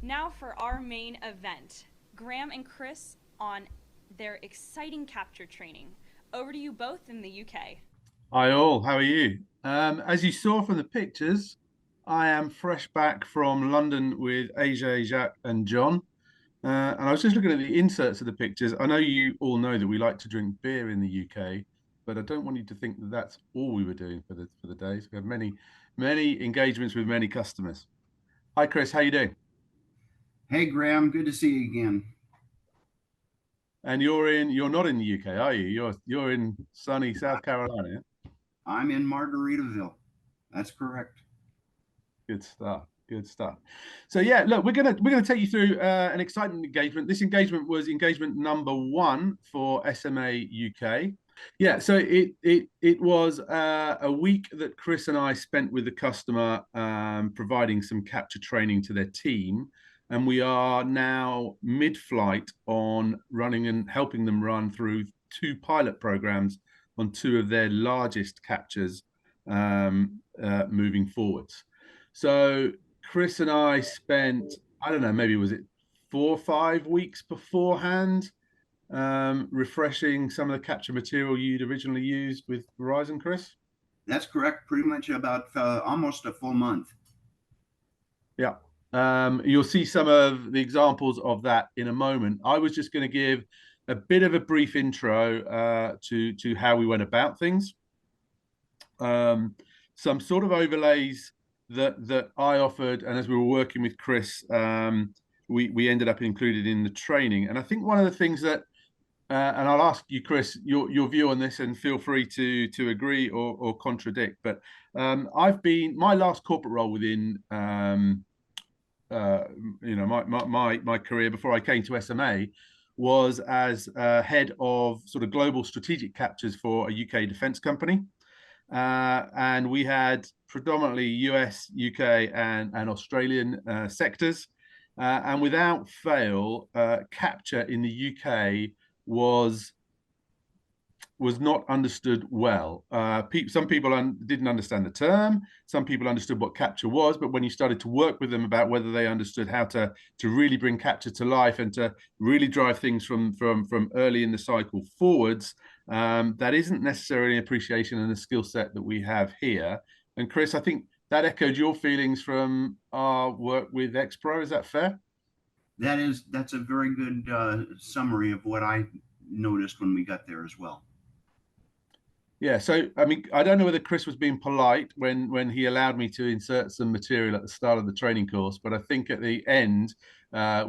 Now for our main event, Graeme and Chris on their exciting capture training. Over to you both in the UK. Hi all, how are you? As you saw from the pictures, I am fresh back from London with AJ, Jacques, and John. And I was just looking at the inserts of the pictures. I know you all know that we like to drink beer in the UK, but I don't want you to think that that's all we were doing for the days. We have many engagements with many customers. Hi Chris, how you doing? Hey, Graham, good to see you again. And you're not in the UK, are you? You're in sunny South Carolina. I'm in Margaritaville. That's correct. Good stuff. Good stuff. So yeah, look, we're gonna take you through an exciting engagement. This engagement was engagement number one for SMA UK. Yeah, so it was a week that Chris and I spent with the customer, providing some capture training to their team, and we are now mid-flight on running and helping them run through two pilot programs on two of their largest captures, moving forwards. So Chris and I spent, I don't know, maybe was it 4 or 5 weeks beforehand, refreshing some of the capture material you'd originally used with Verizon, Chris? That's correct. Pretty much about almost a full month. Yeah. You'll see some of the examples of that in a moment. I was just going to give a bit of a brief intro to how we went about things. Some sort of overlays that I offered, and as we were working with Chris, we ended up included in the training. And I think one of the things that, and I'll ask you, Chris, your view on this, and feel free to agree or contradict. But my last corporate role within my career before I came to SMA was as head of sort of global strategic captures for a UK defence company. And we had predominantly US, UK, and Australian sectors. And without fail, capture in the UK was not understood well. Some people didn't understand the term. Some people understood what capture was, but when you started to work with them about whether they understood how to really bring capture to life and to really drive things from early in the cycle forwards, that isn't necessarily an appreciation and a skill set that we have here. And Chris, I think that echoed your feelings from our work with Expro. Is that fair? That's a very good summary of what I noticed when we got there as well. Yeah, so I mean, I don't know whether Chris was being polite when he allowed me to insert some material at the start of the training course, but I think at the end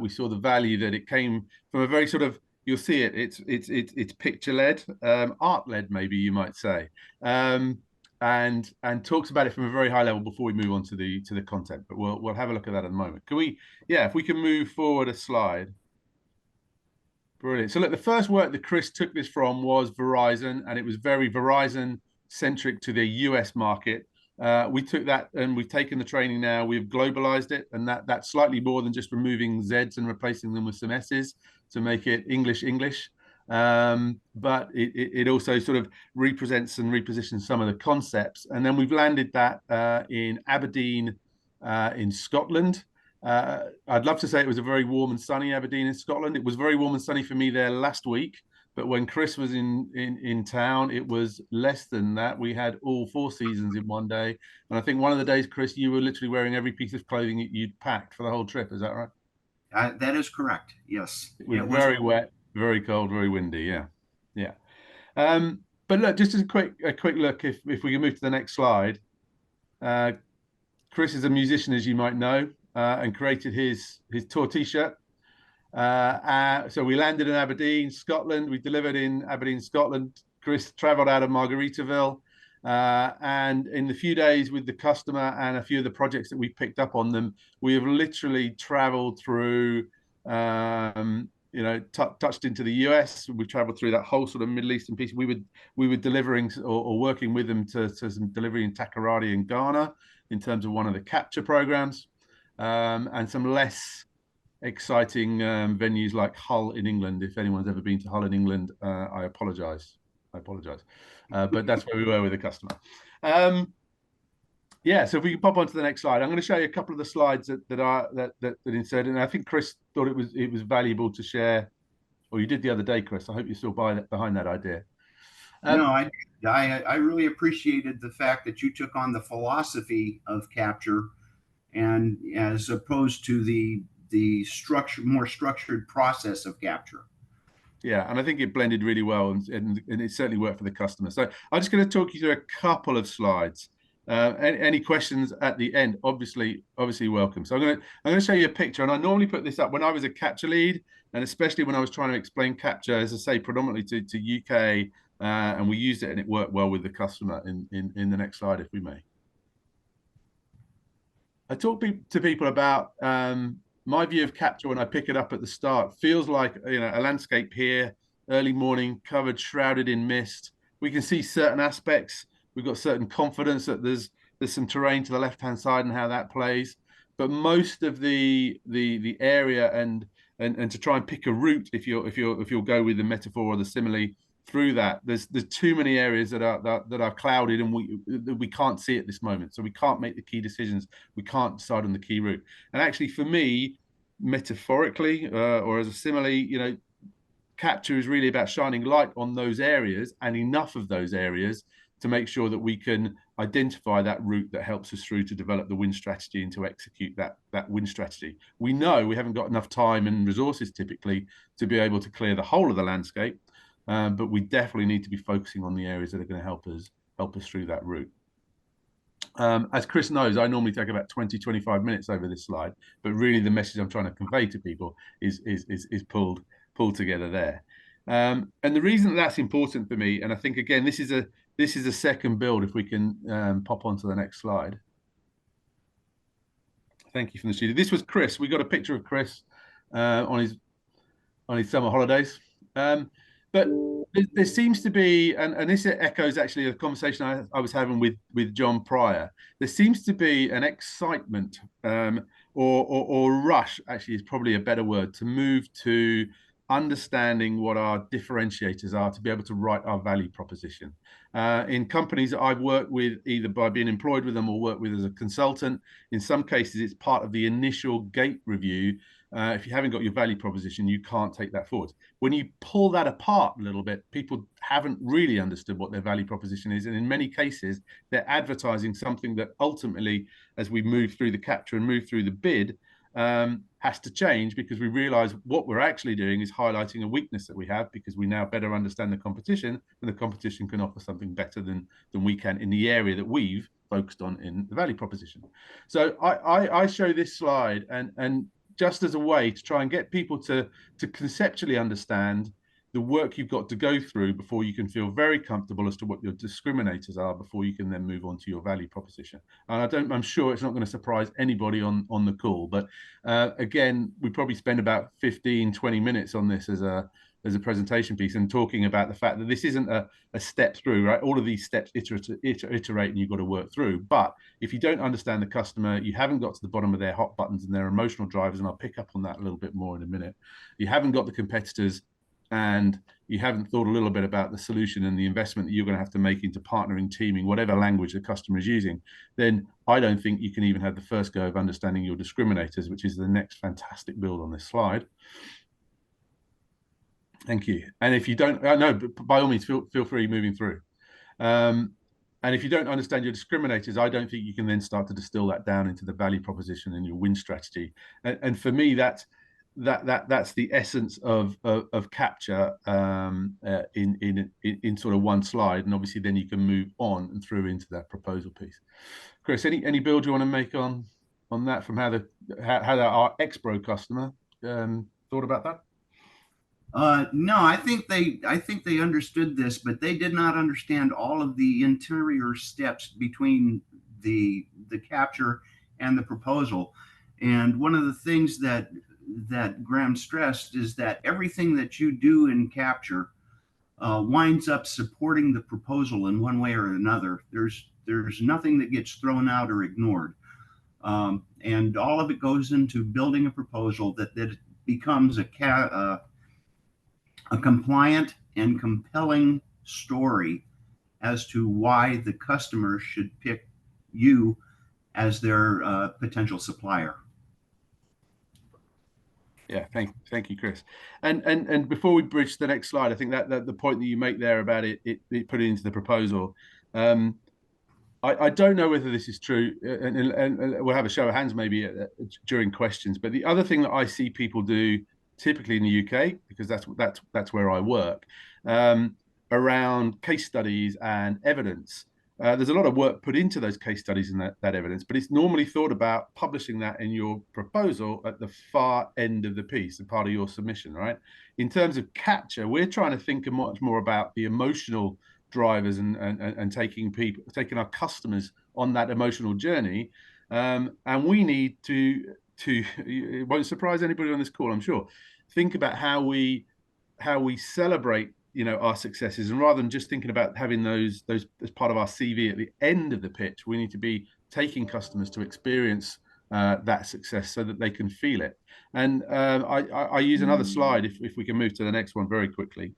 we saw the value that it came from a very sort of, you'll see it. It's picture led, art led, maybe you might say, and talks about it from a very high level before we move on to the content. But we'll have a look at that in a moment. Can we? Yeah, if we can move forward a slide. Brilliant. So look, the first work that Chris took this from was Verizon, and it was very Verizon centric to the US market. We took that and we've taken the training now, we've globalized it, and that's slightly more than just removing Zs and replacing them with some Ss to make it English. But it also sort of represents and repositions some of the concepts. And then we've landed that in Aberdeen, in Scotland. I'd love to say it was a very warm and sunny Aberdeen in Scotland. It was very warm and sunny for me there last week, but when Chris was in town, it was less than that. We had all 4 seasons in one day, and I think one of the days, Chris, you were literally wearing every piece of clothing you'd packed for the whole trip. Is that right? That is correct. Yes, It was it was. very wet, very cold, very windy. Yeah, yeah. But look, just as a quick look, if we can move to the next slide. Uh, Chris is a musician, as you might know, and created his tour T-shirt. So we landed in Aberdeen, Scotland. We delivered in Aberdeen, Scotland. Chris travelled out of Margaritaville, and in the few days with the customer and a few of the projects that we picked up on them, we have literally travelled through. Touched into the US. We travelled through that whole sort of Middle Eastern piece. We were delivering or working with them to some delivery in Takoradi in Ghana in terms of one of the capture programs, and some less exciting venues like Hull in England. If anyone's ever been to Hull in England, I apologise. But that's where we were with the customer. Yeah, so if we can pop on to the next slide, I'm going to show you a couple of the slides that inserted, and I think Chris thought it was valuable to share, or you did the other day, Chris. I hope you're still behind that idea. No, I really appreciated the fact that you took on the philosophy of capture, and as opposed to the more structured process of capture. Yeah, and I think it blended really well, and it certainly worked for the customer. So I'm just going to talk you through a couple of slides. Any questions at the end? Obviously welcome. So I'm going to show you a picture, and I normally put this up when I was a capture lead, and especially when I was trying to explain capture, as I say, predominantly to UK, and we used it, and it worked well with the customer. In the next slide, if we may. I talk to people about my view of capture when I pick it up at the start. Feels like, you know, a landscape here, early morning, covered, shrouded in mist. We can see certain aspects. We've got certain confidence that there's some terrain to the left-hand side and how that plays. But most of the area and to try and pick a route, if you'll go with the metaphor or the simile through that, there's too many areas that are clouded, and we can't see at this moment, so we can't make the key decisions. We can't decide on the key route. And actually, for me, metaphorically or as a simile, you know, capture is really about shining light on those areas, and enough of those areas to make sure that we can identify that route that helps us through to develop the win strategy and to execute that win strategy. We know we haven't got enough time and resources typically to be able to clear the whole of the landscape, but we definitely need to be focusing on the areas that are going to help us through that route. As Chris knows, I normally take about 20-25 minutes over this slide, but really the message I'm trying to convey to people is pulled together there. And the reason that's important for me, and I think again this is a second build. If we can pop onto the next slide. Thank you from the studio. This was Chris. We got a picture of Chris on his summer holidays. But there seems to be, and this echoes actually a conversation I was having with John prior. There seems to be an excitement or rush, actually is probably a better word, to move to understanding what our differentiators are, to be able to write our value proposition. In companies that I've worked with, either by being employed with them or worked with as a consultant, in some cases it's part of the initial gate review. If you haven't got your value proposition, you can't take that forward. When you pull that apart a little bit, people haven't really understood what their value proposition is. And in many cases, they're advertising something that ultimately, as we move through the capture and move through the bid, has to change, because we realize what we're actually doing is highlighting a weakness that we have, because we now better understand the competition, and the competition can offer something better than we can in the area that we've focused on in the value proposition. So I show this slide and just as a way to try and get people to conceptually understand the work you've got to go through before you can feel very comfortable as to what your discriminators are, before you can then move on to your value proposition. And I'm sure it's not going to surprise anybody on the call, but again, we probably spend about 15-20 minutes on this as a presentation piece, and talking about the fact that this isn't a step through, right? All of these steps iterate and you've got to work through. But if you don't understand the customer, you haven't got to the bottom of their hot buttons and their emotional drivers, and I'll pick up on that a little bit more in a minute. You haven't got the competitors, and you haven't thought a little bit about the solution and the investment that you're going to have to make into partnering, teaming, whatever language the customer is using, then I don't think you can even have the first go of understanding your discriminators, which is the next fantastic build on this slide. Thank you. And if you don't, no, by all means, feel free moving through. And if you don't understand your discriminators, I don't think you can then start to distill that down into the value proposition and your win strategy. And for me, that's the essence of capture in sort of one slide. And obviously, then you can move on and through into that proposal piece. Chris, any build you want to make on that from how our Expro customer thought about that? No, I think they understood this, but they did not understand all of the interior steps between the capture and the proposal. And one of the things that Graeme stressed is that everything that you do in capture winds up supporting the proposal in one way or another. There's nothing that gets thrown out or ignored, and all of it goes into building a proposal that becomes a compliant and compelling story as to why the customer should pick you as their potential supplier. Yeah, thank you, Chris. And before we bridge to the next slide, I think that the point that you make there about it put it into the proposal. I don't know whether this is true, and we'll have a show of hands maybe during questions. But the other thing that I see people do, typically in the UK, because that's where I work, around case studies and evidence. There's a lot of work put into those case studies and that evidence, but it's normally thought about publishing that in your proposal at the far end of the piece, a part of your submission, right? In terms of capture, we're trying to think much more about the emotional drivers and taking our customers on that emotional journey, and we need to it won't surprise anybody on this call, I'm sure, think about how we celebrate our successes, and rather than just thinking about having those as part of our CV at the end of the pitch, we need to be taking customers to experience that success so that they can feel it. And I use another slide, if we can move to the next one very quickly.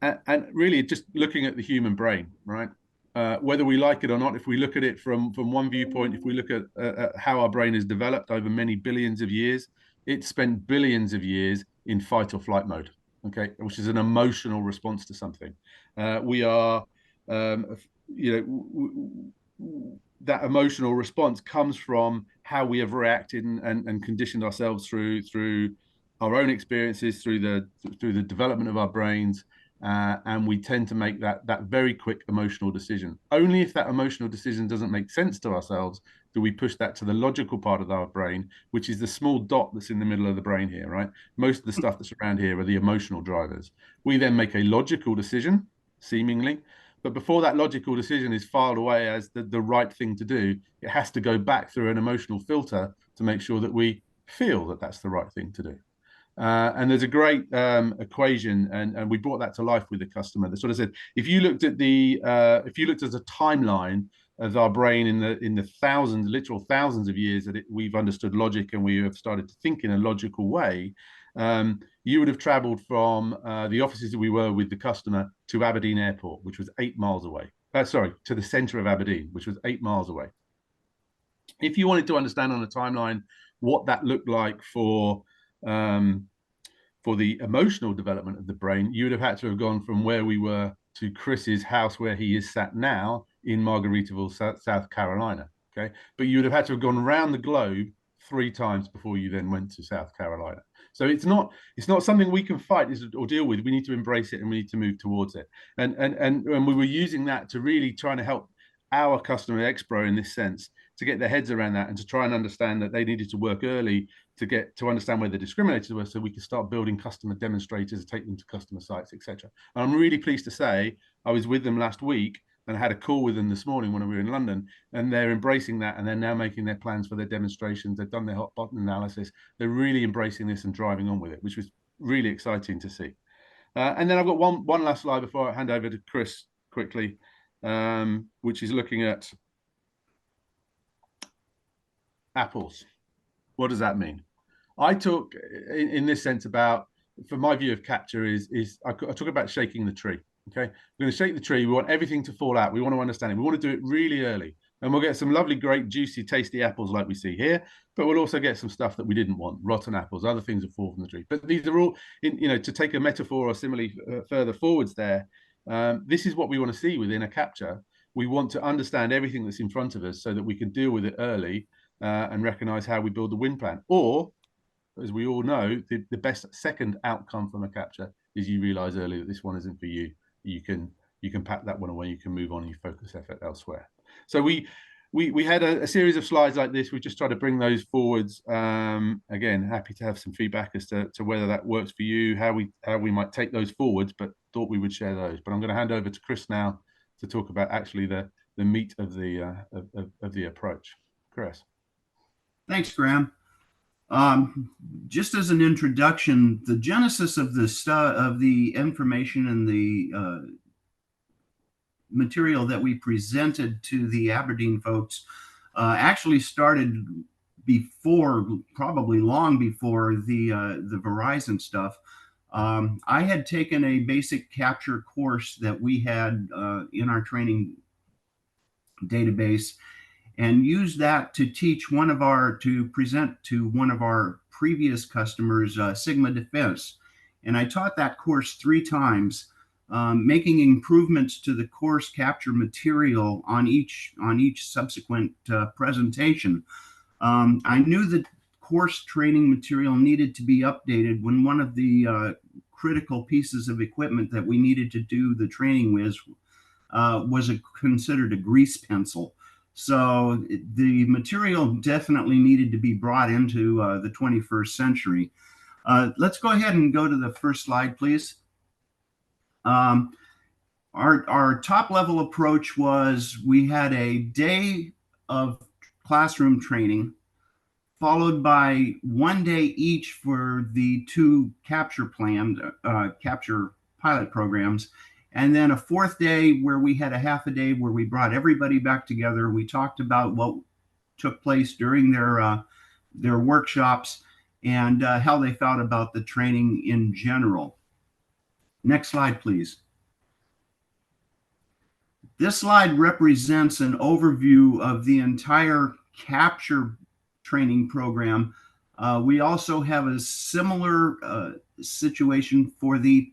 And really just looking at the human brain, right? Whether we like it or not, if we look at it from one viewpoint, if we look at how our brain has developed over many billions of years, it's spent billions of years in fight or flight mode, okay, which is an emotional response to something. We are, that emotional response comes from how we have reacted and conditioned ourselves through our own experiences, through the development of our brains. And we tend to make that very quick emotional decision. Only if that emotional decision doesn't make sense to ourselves do we push that to the logical part of our brain, which is the small dot that's in the middle of the brain here, right? Most of the stuff that's around here are the emotional drivers. We then make a logical decision, seemingly, but before that logical decision is filed away as the right thing to do, it has to go back through an emotional filter to make sure that we feel that that's the right thing to do. And there's a great equation, and we brought that to life with the customer that sort of said, if you looked at a timeline of our brain in the literal thousands of years that we've understood logic and we have started to think in a logical way, you would have traveled from the offices that we were with the customer to Aberdeen Airport, which was 8 miles away. To the center of Aberdeen, which was 8 miles away. If you wanted to understand on a timeline what that looked like for the emotional development of the brain, you would have had to have gone from where we were to Chris's house, where he is sat now in Margaritaville, South Carolina. Okay, but you would have had to have gone around the globe 3 times before you then went to South Carolina. So it's not something we can fight or deal with. We need to embrace it and we need to move towards it. And we were using that to really trying to help our customer Expro in this sense to get their heads around that and to try and understand that they needed to work early to understand where the discriminators were, so we could start building customer demonstrators, take them to customer sites, etc. And I'm really pleased to say I was with them last week and I had a call with them this morning when we were in London, and they're embracing that, and they're now making their plans for their demonstrations. They've done their hot button analysis. They're really embracing this and driving on with it, which was really exciting to see. And then I've got one last slide before I hand over to Chris quickly, which is looking at apples. What does that mean? I talk in this sense about, from my view of capture, I talk about shaking the tree. Okay, we're going to shake the tree. We want everything to fall out. We want to understand it. We want to do it really early, and we'll get some lovely, great, juicy, tasty apples like we see here. But we'll also get some stuff that we didn't want, rotten apples, other things that fall from the tree. But these are all, to take a metaphor or simile further forwards there. This is what we want to see within a capture. We want to understand everything that's in front of us so that we can deal with it early and recognize how we build the win plan. Or, as we all know, the best second outcome from a capture is you realize early that this one isn't for you. You can pack that one away. You can move on. And you focus effort elsewhere. So we had a series of slides like this. We just try to bring those forwards. Again, happy to have some feedback as to whether that works for you, how we might take those forwards. But thought we would share those. But I'm going to hand over to Chris now to talk about actually the meat of the approach. Chris. Thanks, Graeme. Just as an introduction, the genesis of the information and the material that we presented to the Aberdeen folks actually started probably long before the Verizon stuff. I had taken a basic capture course that we had in our training database, and use that to present to one of our previous customers, Sigma Defense. And I taught that course 3 times, making improvements to the course capture material on each subsequent presentation. I knew that course training material needed to be updated when one of the critical pieces of equipment that we needed to do the training with was considered a grease pencil. So the material definitely needed to be brought into the 21st century. Let's go ahead and go to the first slide, please. Our top level approach was we had a day of classroom training, followed by 1 day each for the 2 capture pilot programs, and then a 4th day where we had a half a day where we brought everybody back together. We talked about what took place during their workshops and how they felt about the training in general. Next slide, please. This slide represents an overview of the entire capture training program. We also have a similar situation for the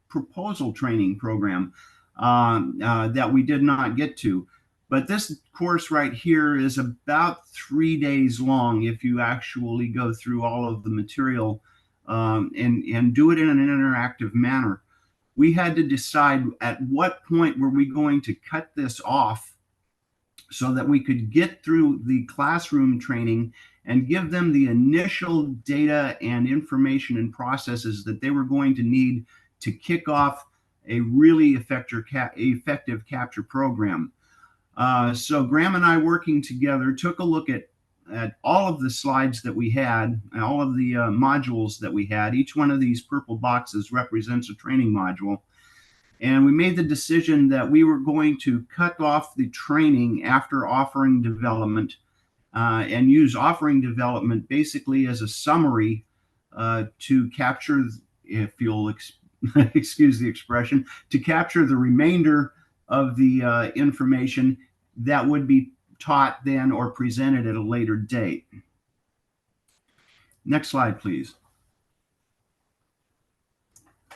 proposal training program that we did not get to. But this course right here is about 3 days long if you actually go through all of the material and do it in an interactive manner. We had to decide at what point were we going to cut this off so that we could get through the classroom training and give them the initial data and information and processes that they were going to need to kick off a really effective capture program. So Graeme and I, working together, took a look at all of the slides that we had, all of the modules that we had. Each one of these purple boxes represents a training module. And we made the decision that we were going to cut off the training after offering development and use offering development basically as a summary to capture, if you'll excuse the expression, to capture the remainder of the information that would be taught then or presented at a later date. Next slide, please.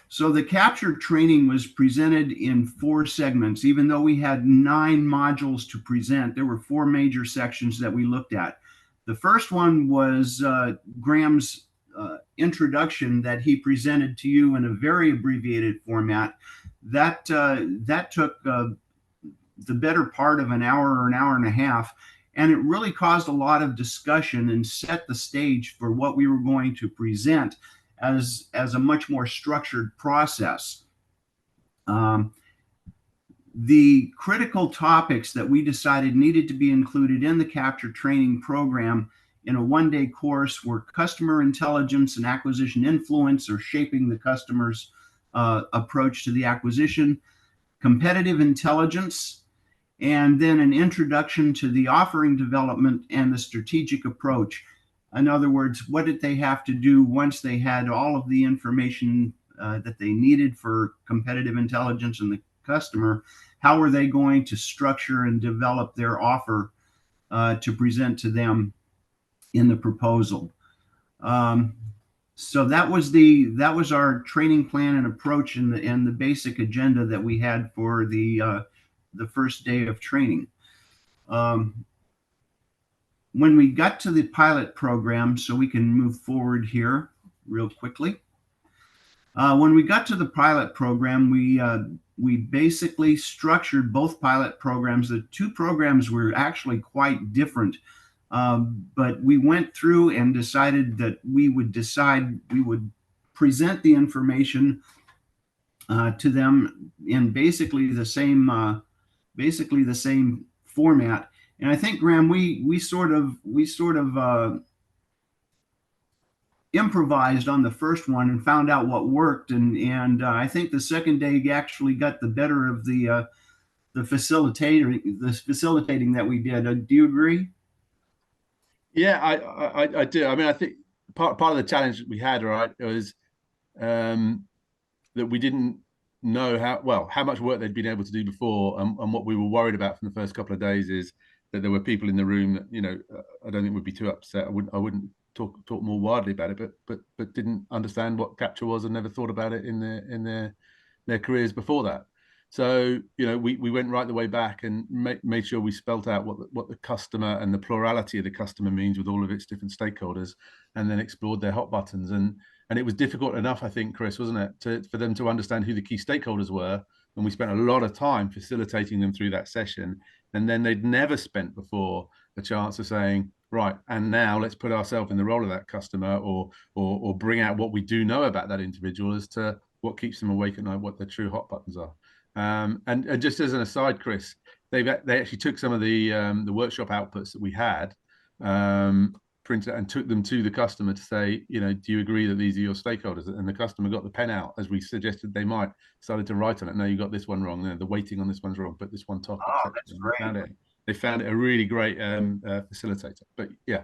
So the capture training was presented in 4 segments. Even though we had 9 modules to present, there were 4 major sections that we looked at. The first one was Graeme's introduction that he presented to you in a very abbreviated format. That took the better part of an hour or an hour and a half, and it really caused a lot of discussion and set the stage for what we were going to present as a much more structured process. The critical topics that we decided needed to be included in the capture training program in a 1-day course were customer intelligence and acquisition influence, or shaping the customer's approach to the acquisition, competitive intelligence, and then an introduction to the offering development and the strategic approach. In other words, what did they have to do once they had all of the information that they needed for competitive intelligence and the customer? How were they going to structure and develop their offer to present to them in the proposal? So that was our training plan and approach, and the basic agenda that we had for the first day of training. When we got to the pilot program, so we can move forward here real quickly. When we got to the pilot program, we basically structured both pilot programs. The 2 programs were actually quite different, but we went through and decided that we would present the information to them in basically the same format. And I think, Graeme, we sort of improvised on the first one and found out what worked, and I think the second day actually got the better of the facilitating that we did. Do you agree? Yeah, I do. I mean, I think part of the challenge that we had, right, was that we didn't know how much work they'd been able to do before, and what we were worried about from the first couple of days is that there were people in the room that, you know, I don't think would be too upset. I wouldn't talk more widely about it, but didn't understand what capture was and never thought about it in their careers before that. So, you know, we went right the way back and made sure we spelt out what the customer and the plurality of the customer means with all of its different stakeholders, and then explored their hot buttons. And it was difficult enough, I think, Chris, wasn't it, for them to understand who the key stakeholders were. And we spent a lot of time facilitating them through that session. And then they'd never spent before a chance of saying, right, and now let's put ourselves in the role of that customer, or bring out what we do know about that individual as to what keeps them awake at night, what their true hot buttons are. And just as an aside, Chris, they actually took some of the workshop outputs that we had, printed and took them to the customer to say, you know, do you agree that these are your stakeholders? And the customer got the pen out, as we suggested they might, started to write on it. No, you got this one wrong. No, the weighting on this one's wrong. Put this one top. Oh, that's great. They found it a really great facilitator. But yeah.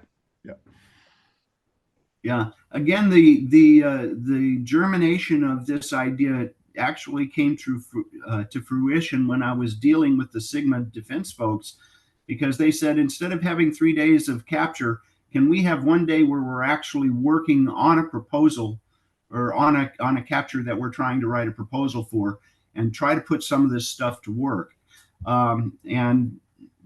Again, the germination of this idea actually came to fruition when I was dealing with the Sigma defense folks, because they said, instead of having 3 days of capture, can we have one day where we're actually working on a proposal, or on a capture that we're trying to write a proposal for, and try to put some of this stuff to work. And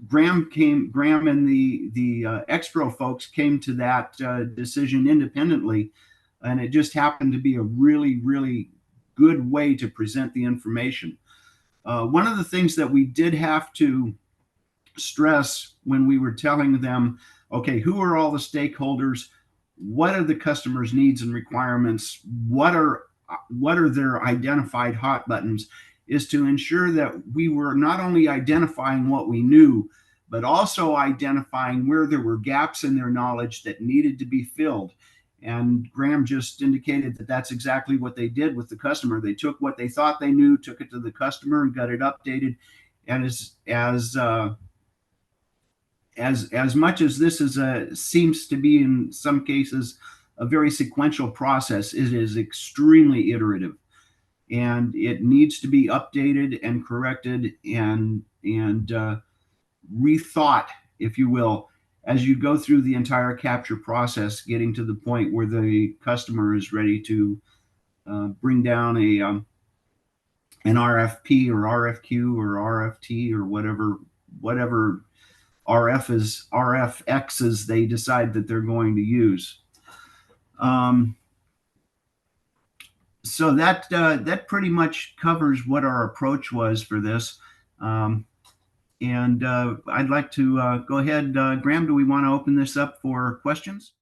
Graeme and the Expro folks came to that decision independently, and it just happened to be a really, really good way to present the information. One of the things that we did have to stress when we were telling them, okay, who are all the stakeholders? What are the customer's needs and requirements? What are their identified hot buttons? Is to ensure that we were not only identifying what we knew, but also identifying where there were gaps in their knowledge that needed to be filled. And Graeme just indicated that that's exactly what they did with the customer. They took what they thought they knew, took it to the customer, and got it updated. And as much as this seems to be in some cases a very sequential process, it is extremely iterative, and it needs to be updated and corrected and rethought, if you will, as you go through the entire capture process, getting to the point where the customer is ready to bring down an RFP or RFQ or RFT or whatever RFXs they decide that they're going to use. So that pretty much covers what our approach was for this. And I'd like to go ahead. Graeme, do we want to open this up for questions?